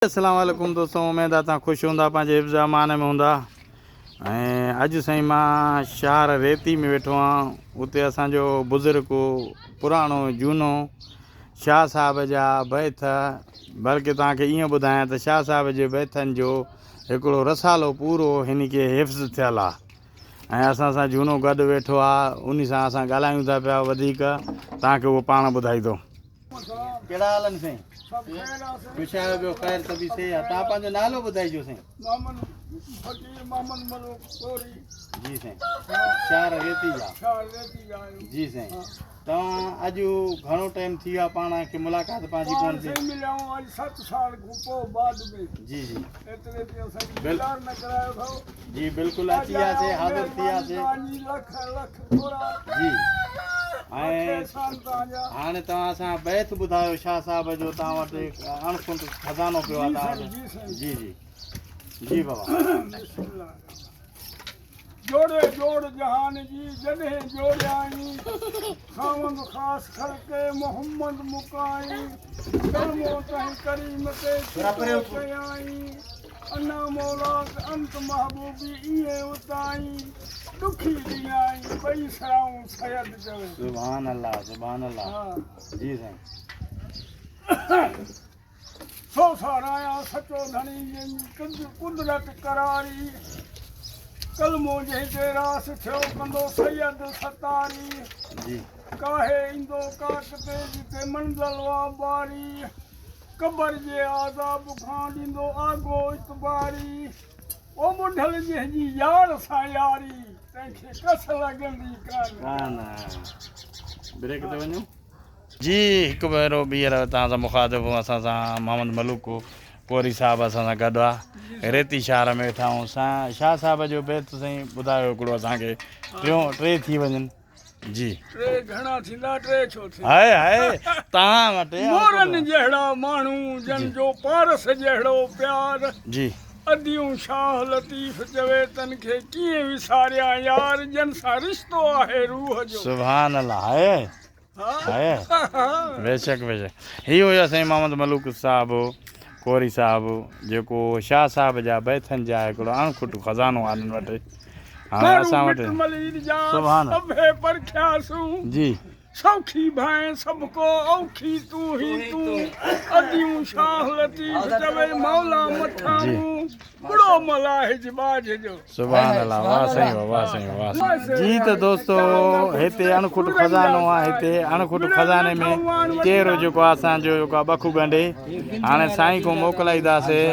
अस्सलाम वालेकुम दोस्तों, उम्मीद आहे तव्हां ख़ुशि हूंदा, पंहिंजे हिफ़्ज़ अमान में हूंदा। ऐं अॼु साईं मां शहर रेती में वेठो आहियां। उते असांजो बुज़ुर्ग पुराणो झूनो शाह साहिब जा बैत, बल्कि तव्हांखे ईअं ॿुधायां त शाह साहिब जे बैतनि जो हिकिड़ो रसालो पूरो हिन खे हिफ़्ज़ थियल आहे ऐं असां सां झूनो गॾु वेठो आहे। उन सां असां ॻाल्हायूं था पिया, वधीक तव्हांखे उहो पाण ॿुधाईंदो। कहिड़ा हाल आहिनि साईं? ख़ुशि आहियो? ॿियो ख़ैर सभी सही आहे? तव्हां पंहिंजो नालो ॿुधाइजो साईं। जी साईं, शहर रेती जा। जी साईं, तव्हां अॼु घणो टाइम थी वियो आहे पाण खे मुलाक़ात पंहिंजी कोन थी? 7 साल खां बाद में। जी जी बिल्कुलु जी, बिल्कुलु अची वियासीं, हाज़िर थी वियासीं। जी, ऐं हाणे तव्हां असां बैत ॿुधायो शाह साहिब जो, तव्हां वटि अणखुंट खज़ानो पियो आहे तव्हां वटि। जी जी जी बाबा। जोड़े जोड़ जहान जी जॾहिं जोड़ियाई, खावंद ख़ासि ख़लक़े मोहम्मद मुकाई, कलमो तहीं करीम ते कयाई, अना मौला अंत महबूबी इहे उताई, दुखी ॾियाई ॿई सराऊं सयद चवे। सुभान अल्लाह, सुभान अल्लाह। जी साईं। सौ साराया सचो धणी कुदरत करारी, कलमो जंहिंते रास थियो कंदो सैयद सतारी, जी काहे ईंदो काक ते जिते मंज़िल वा बारी, कबर जे आज़ाब खां ॾींदो आगो इतबारी, ओ ॿुढल जंहिंजी यार सां यारी, तंहिंखे कस लॻंदी कान। ब्रेक ते वञो जी। हिकु भेरो ॿीहर तव्हां सां मुखातिब असां सां मोहम्मद मलूक कोरी साहिबु असां सां गॾु आहे। रेती शहर में वेठा आहियूं। शाह साहिब जो बैत साईं ॿुधायो हिकिड़ो असांखे, टे थी वञनि। जी, टे घणा थींदा? टे छो थींदा? हाय हाय तव्हां वटि मोरनि जहिड़ा माण्हू, जन जो पारस जहिड़ो प्यार। जी, अदियूं शाह लतीफ़ चवे तन खे कीअं विसारिया यार, जन सां रिश्तो आहे रूह जो। सुभान अल्लाह। हाय हाय, बेशक बेशक। ही हुयो साईं मोहम्मद मलूक साहिबु कोरी साहिबु, जेको शाह साहिब जा बैतनि जा हिकिड़ो अणखुट खज़ानो आहे हिन वटि। हाणे असां वटि सुभान जी। सौखी भाए सबको औखी तू ही तू, अदियूं शाह लतीफ़ चवे मौला मथाऊं, बुढ़ो मलाहिज बाज जो। सुभान अल्लाह, वाह साईं वाह साईं वाह। जी त दोस्तों, हिते अणखुट खज़ानो आहे। हिते अणखुट खज़ाने में चेहरो जेको आहे असांजो जेको आहे बखू गंढे, हाणे साईं को मोकिलाईंदासीं।